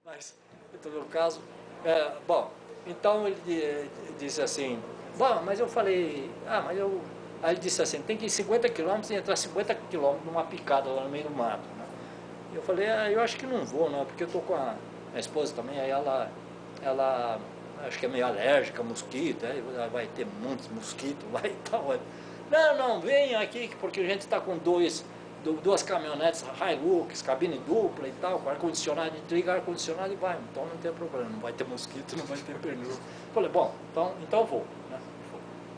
Mas, em todo caso, bom, então ele disse assim, bom, mas eu falei, mas eu... Aí ele disse assim, tem que ir 50 quilômetros e entrar 50 quilômetros numa picada lá no meio do mato, né? E eu falei, eu acho que não vou, não, porque eu tô com a minha esposa também, aí ela acho que é meio alérgica a mosquito, aí vai ter muitos mosquitos lá e tal. Não, não, venha aqui, porque a gente está com duas caminhonetes Hilux, cabine dupla e tal, com ar-condicionado, a gente liga ar-condicionado e vai, então não tem problema, não vai ter mosquito, não vai ter pernil. Falei, bom, então vou, né?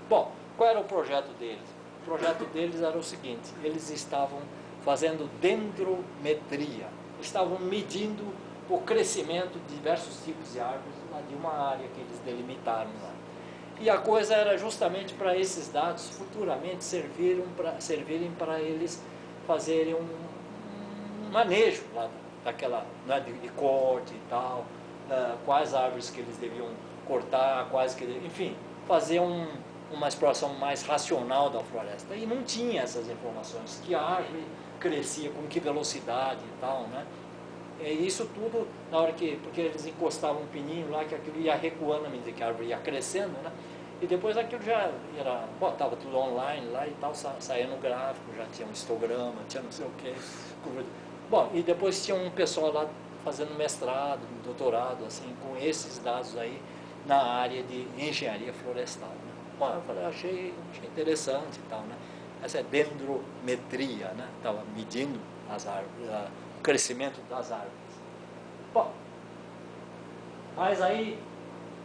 Bom, qual era o projeto deles? O projeto deles era o seguinte, eles estavam fazendo dendrometria, estavam medindo o crescimento de diversos tipos de árvores lá de uma área que eles delimitaram lá. E a coisa era justamente para esses dados futuramente servirem para eles fazerem um manejo lá daquela, né, de corte e tal, quais árvores que eles deviam cortar, quais que enfim, fazer uma exploração mais racional da floresta. E não tinha essas informações, que a árvore crescia com que velocidade e tal, né? E isso tudo, na hora que, porque eles encostavam um pininho lá, que aquilo ia recuando à medida que a árvore ia crescendo, né? E depois aquilo já era, estava tudo online lá e tal, saía no gráfico, já tinha um histograma, tinha não sei o que. Bom, e depois tinha um pessoal lá fazendo mestrado, doutorado, assim, com esses dados aí na área de engenharia florestal, né? Bom, eu falei, achei interessante e tal, né? Essa é dendrometria, né? Estava medindo as árvores, o crescimento das árvores. Bom, mas aí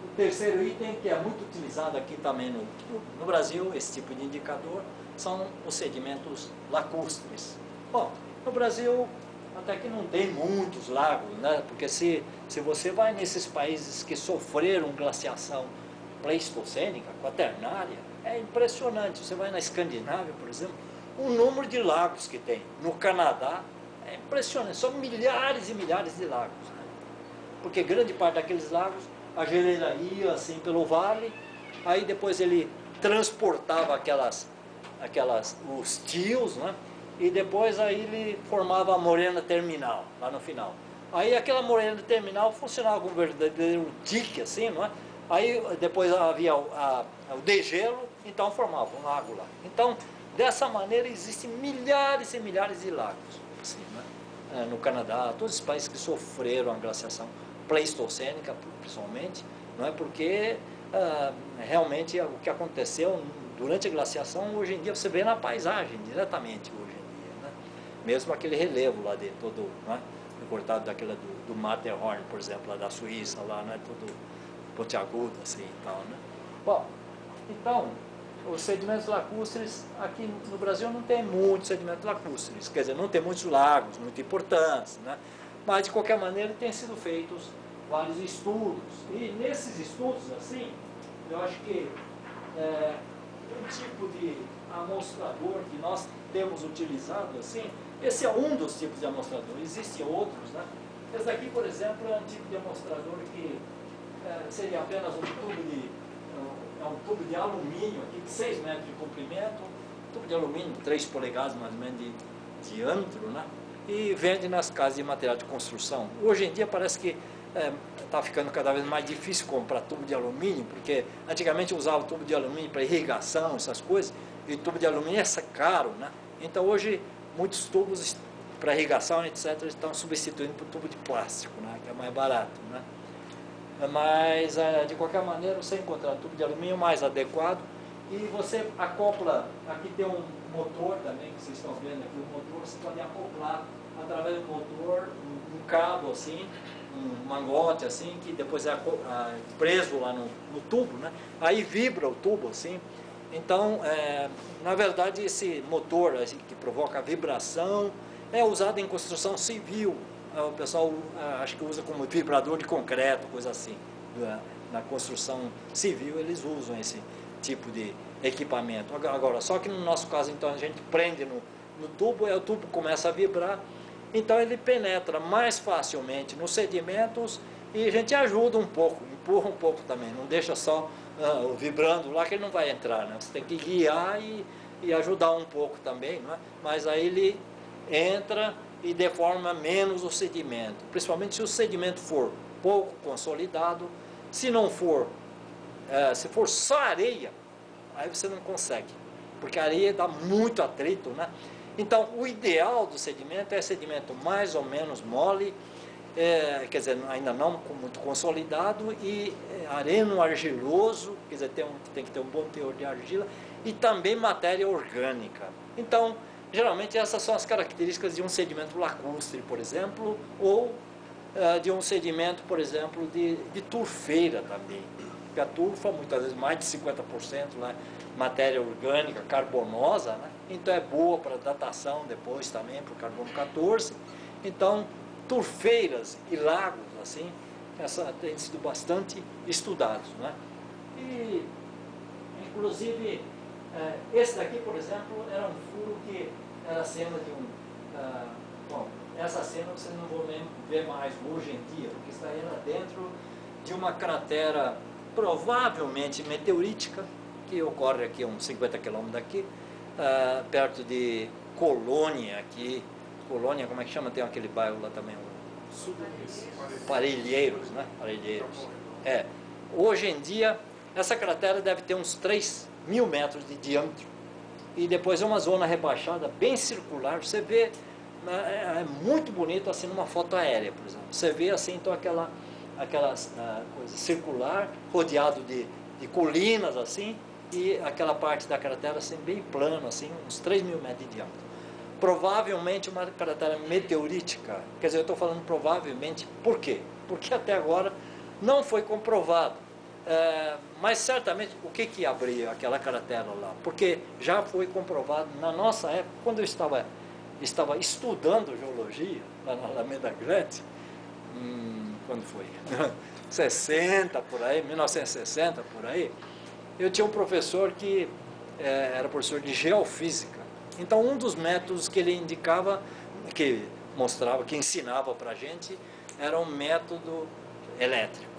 o terceiro item, que é muito utilizado aqui também no Brasil, esse tipo de indicador, são os sedimentos lacustres. Bom, no Brasil até que não tem muitos lagos, né? Porque se você vai nesses países que sofreram glaciação pleistocênica, quaternária, é impressionante. Você vai na Escandinávia, por exemplo, o número de lagos que tem. No Canadá, é impressionante. São milhares e milhares de lagos, né? Porque grande parte daqueles lagos, a geleira ia assim pelo vale, aí depois ele transportava os tios, né? E depois aí ele formava a morena terminal, lá no final. Aí aquela morena terminal funcionava como um verdadeiro dique, assim, não é? Aí depois havia o degelo, então formava um lago lá. Então, dessa maneira existem milhares e milhares de lagos, assim, né? No Canadá, todos os países que sofreram a glaciação pleistocênica, principalmente, não é? Porque realmente o que aconteceu durante a glaciação, hoje em dia você vê na paisagem diretamente hoje em dia, né? Mesmo aquele relevo lá de todo, né? Cortado daquela do Matterhorn, por exemplo, lá da Suíça, lá, né? Todo pontiagudo assim e tal, né? Bom, então os sedimentos lacustres, aqui no Brasil não tem muitos sedimentos lacustres, quer dizer, não tem muitos lagos, muito importantes, né? Mas de qualquer maneira têm sido feitos vários estudos, e nesses estudos, assim, eu acho que um tipo de amostrador que nós temos utilizado, assim, esse é um dos tipos de amostrador, existem outros, né? Esse daqui, por exemplo, é um tipo de amostrador que seria apenas um tubo de alumínio aqui, de 6 metros de comprimento, um tubo de alumínio de 3 polegadas mais ou menos de diâmetro, né? E vende nas casas de material de construção. Hoje em dia parece que está ficando cada vez mais difícil comprar tubo de alumínio, porque antigamente usava tubo de alumínio para irrigação, essas coisas, e tubo de alumínio é caro, né? Então hoje muitos tubos para irrigação, etc., estão substituindo por tubo de plástico, né? Que é mais barato, né? Mas de qualquer maneira você encontra um tubo de alumínio mais adequado e você acopla, aqui tem um motor também que vocês estão vendo aqui, o motor você pode acoplar através do motor um cabo assim, um mangote assim, que depois é preso lá no tubo, né? Aí vibra o tubo assim. Então, na verdade, esse motor assim, que provoca a vibração é usado em construção civil. O pessoal acho que usa como vibrador de concreto, coisa assim. Na construção civil eles usam esse tipo de equipamento. Agora, só que no nosso caso, então, a gente prende no tubo, e o tubo começa a vibrar, então ele penetra mais facilmente nos sedimentos e a gente ajuda um pouco, empurra um pouco também, não deixa só vibrando lá que ele não vai entrar, né? Você tem que guiar e ajudar um pouco também, não é? Mas aí ele entra e deforma menos o sedimento, principalmente se o sedimento for pouco consolidado. Se não for, se for só areia, aí você não consegue, porque a areia dá muito atrito, né? Então, o ideal do sedimento é sedimento mais ou menos mole, quer dizer, ainda não muito consolidado, e areno argiloso, quer dizer, tem que ter um bom teor de argila, e também matéria orgânica. Então, geralmente essas são as características de um sedimento lacustre, por exemplo, ou de um sedimento, por exemplo, de turfeira também. Porque a turfa, muitas vezes, mais de 50% lá, matéria orgânica, carbonosa, né? Então é boa para datação depois também, para o carbono 14. Então, turfeiras e lagos, assim, têm sido bastante estudados, né? E, inclusive, esse daqui, por exemplo, era um furo que era a cena de um... bom, essa cena você não vão ver mais hoje em dia, porque está era dentro de uma cratera provavelmente meteorítica, que ocorre aqui a uns 50 quilômetros daqui, perto de Colônia, aqui. Colônia, como é que chama? Tem aquele bairro lá também, Parelheiros, né? Parelheiros. Hoje em dia, essa cratera deve ter uns 3.000 metros de diâmetro. E depois é uma zona rebaixada, bem circular. Você vê, é muito bonito assim numa foto aérea, por exemplo. Você vê assim, então aquela coisa circular, rodeado de colinas assim, e aquela parte da cratera assim, bem plano, assim, uns 3.000 metros de diâmetro. Provavelmente uma cratera meteorítica. Quer dizer, eu estou falando provavelmente, por quê? Porque até agora não foi comprovado. Mas certamente, o que abriu aquela cratera lá? Porque já foi comprovado na nossa época, quando eu estava estudando geologia, lá na Alameda Grande, quando foi? 60 por aí, 1960 por aí, eu tinha um professor que era professor de geofísica. Então, um dos métodos que ele indicava, que mostrava, que ensinava para a gente, era um método elétrico,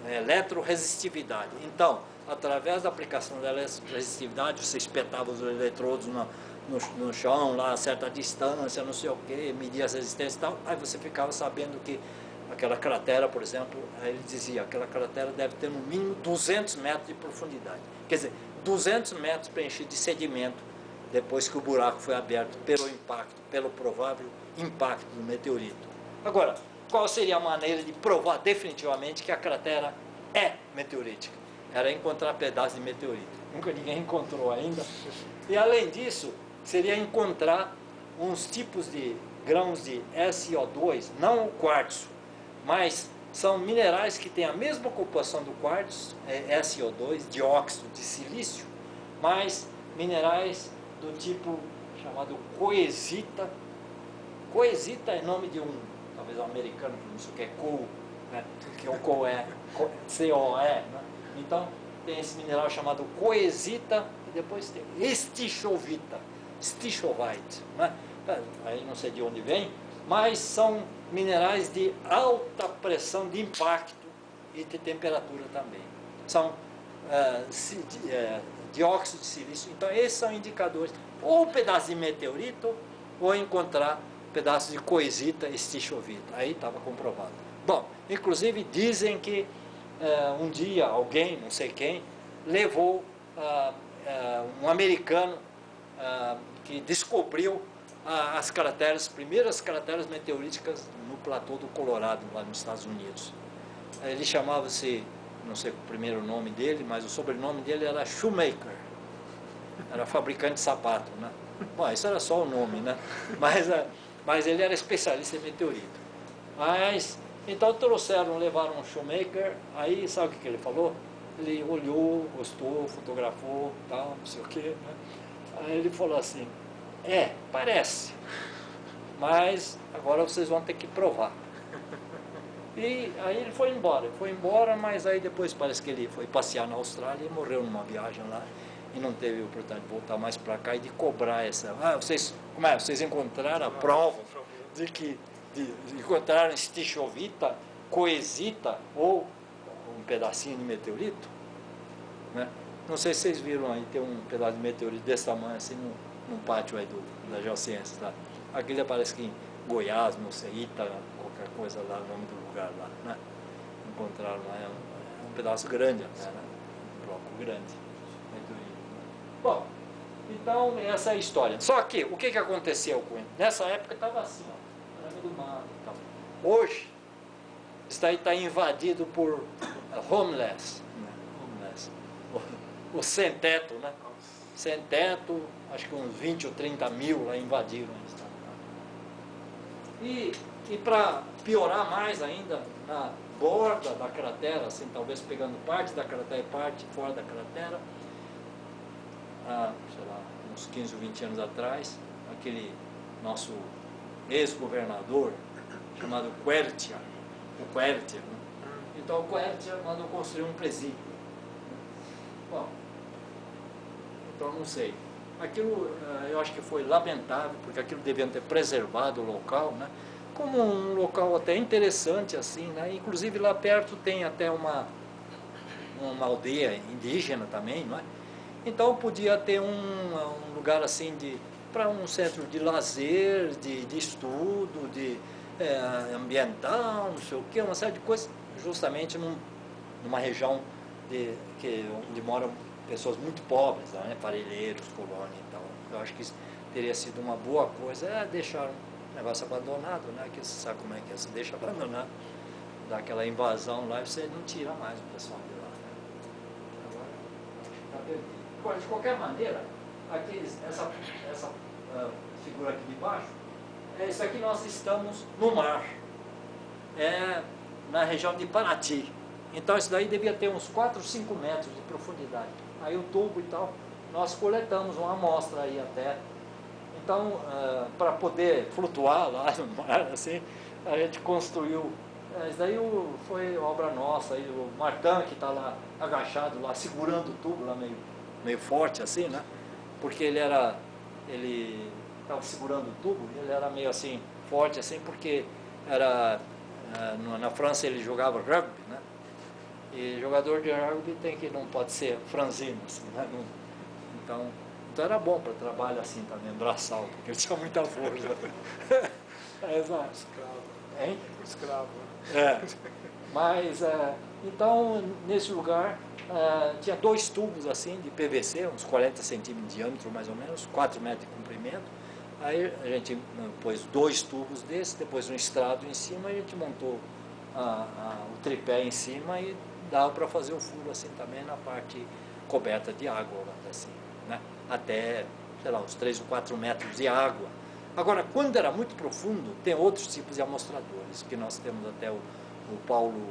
eletroresistividade. Então, através da aplicação da resistividade, você espetava os eletrodos no chão, lá a certa distância, não sei o que, media as resistências e tal, aí você ficava sabendo que aquela cratera, por exemplo, ele dizia, aquela cratera deve ter no mínimo 200 metros de profundidade. Quer dizer, 200 metros preenchidos de sedimento, depois que o buraco foi aberto pelo impacto, pelo provável impacto do meteorito. Agora, qual seria a maneira de provar definitivamente que a cratera é meteorítica? Era encontrar pedaços de meteorito. Nunca ninguém encontrou ainda. E além disso, seria encontrar uns tipos de grãos de SO2, não o quartzo, mas são minerais que têm a mesma ocupação do quartzo, SO2, dióxido de silício, mas minerais do tipo chamado coesita. Coesita é nome de talvez um americano, não sei o que é coal, né? Que é o COE, COE, né? Então tem esse mineral chamado coesita e depois tem estichovita, stichovite, né? Aí não sei de onde vem, mas são minerais de alta pressão de impacto e de temperatura também. São dióxido de silício. Então esses são indicadores, ou um pedaço de meteorito, ou encontrar pedaços de coesita estichovita. Aí estava comprovado. Bom, inclusive dizem que um dia alguém, não sei quem, levou um americano que descobriu as primeiras crateras meteoríticas no platô do Colorado, lá nos Estados Unidos. Ele chamava-se, não sei o primeiro nome dele, mas o sobrenome dele era Shoemaker. Era fabricante de sapato, né? Bom, isso era só o nome, né? Mas ele era especialista em meteorito. Então levaram um Shoemaker, aí sabe o que ele falou? Ele olhou, gostou, fotografou, tal, não sei o quê, né? Aí ele falou assim, parece, mas agora vocês vão ter que provar. E aí ele foi embora, mas aí depois parece que ele foi passear na Austrália e morreu numa viagem lá e não teve oportunidade de voltar mais para cá e de cobrar essa... vocês encontraram a prova de que encontraram stichovita, coesita ou um pedacinho de meteorito? Né? Não sei se vocês viram aí, tem um pedaço de meteorito desse tamanho assim no pátio aí da Geociências. Tá? Aquele parece que Goiás, não sei, Ita, qualquer coisa lá, o nome do lugar lá, né? Encontraram lá, é um pedaço grande até, né? Um bloco grande. Bom, então essa é a história. Só que, o que aconteceu com ele? Nessa época estava assim, ó, era meio do mato e tal. Hoje, isso aí está invadido por homeless, né? Homeless. O sem-teto, né? Sem-teto, acho que uns 20 ou 30 mil lá invadiram. E para piorar mais ainda, na borda da cratera, assim, talvez pegando parte da cratera e parte fora da cratera, sei lá, uns 15 ou 20 anos atrás, aquele nosso ex-governador, chamado Quercia, o Quercia, né? Então o Quercia mandou construir um presídio. Bom, então não sei. Aquilo eu acho que foi lamentável, porque aquilo deviam ter preservado o local, né? Como um local até interessante assim, né? Inclusive lá perto tem até uma aldeia indígena também, não é? Então podia ter um lugar assim para um centro de lazer, de estudo, ambiental, não sei o que, uma série de coisas, justamente numa região onde moram pessoas muito pobres, né? Parelheiros, colônia e tal. Eu acho que isso teria sido uma boa coisa, deixar um negócio abandonado, né? Que você sabe como é que é, você deixa abandonado, dá aquela invasão lá e você não tira mais o pessoal de lá, né? Agora, acho que está perdido. Agora, de qualquer maneira, essa figura aqui de baixo, isso aqui nós estamos no mar, na região de Paraty. Então isso daí devia ter uns 4 ou 5 metros de profundidade. Aí o tubo e tal, nós coletamos uma amostra aí até. Então, para poder flutuar lá no mar, assim, a gente construiu. Isso daí foi obra nossa, aí, o Martin, que está lá agachado, lá segurando o tubo, lá meio forte assim, né? Porque ele estava segurando o tubo, ele era meio assim, forte assim, porque na França ele jogava rugby, né? E jogador de rugby não pode ser franzino, assim, né? Então era bom para trabalho assim também, braçal, porque ele tinha muita força. Exato. Escravo. Hein? Escravo. Mas, então, nesse lugar, tinha 2 tubos assim de PVC, uns 40 centímetros de diâmetro mais ou menos, 4 metros de comprimento. Aí a gente pôs 2 tubos desses, depois um estrado em cima, e a gente montou o tripé em cima e dava para fazer o furo assim também na parte coberta de água, assim, né? Até, sei lá, uns 3 ou 4 metros de água. Agora, quando era muito profundo, tem outros tipos de amostradores, que nós temos até o Paulo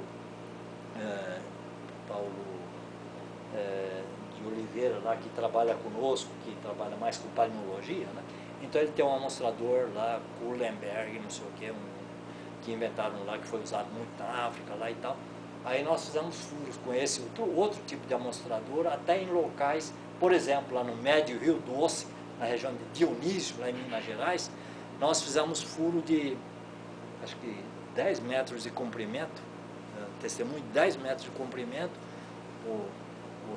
de Oliveira, lá, que trabalha conosco, que trabalha mais com paleontologia, né? Então ele tem um amostrador lá, Kuhlenberg, não sei o que, que inventaram lá, que foi usado muito na África lá e tal. Aí nós fizemos furos com esse outro tipo de amostrador, até em locais, por exemplo, lá no Médio Rio Doce, na região de Dionísio, lá em Minas Gerais, nós fizemos furo de, acho que 10 metros de comprimento, testemunho de 10 metros de comprimento, ou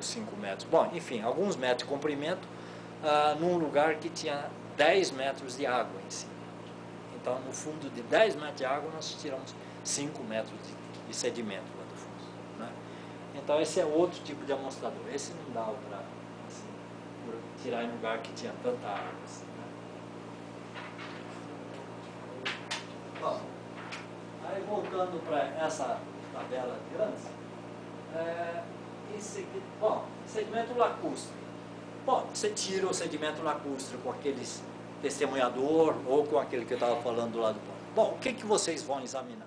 5 metros, bom, enfim, alguns metros de comprimento, num lugar que tinha 10 metros de água em cima. Então, no fundo de 10 metros de água, nós tiramos 5 metros de sedimento lá do fundo, né? Então, esse é outro tipo de amostrador. Esse não dá para assim, tirar em lugar que tinha tanta água assim, né? Bom, aí voltando para essa tabela de antes, esse aqui, bom, sedimento lacustre. Bom, você tira o sedimento lacustre com aqueles testemunhador ou com aquele que eu estava falando do lado do ponto. Bom, o que vocês vão examinar?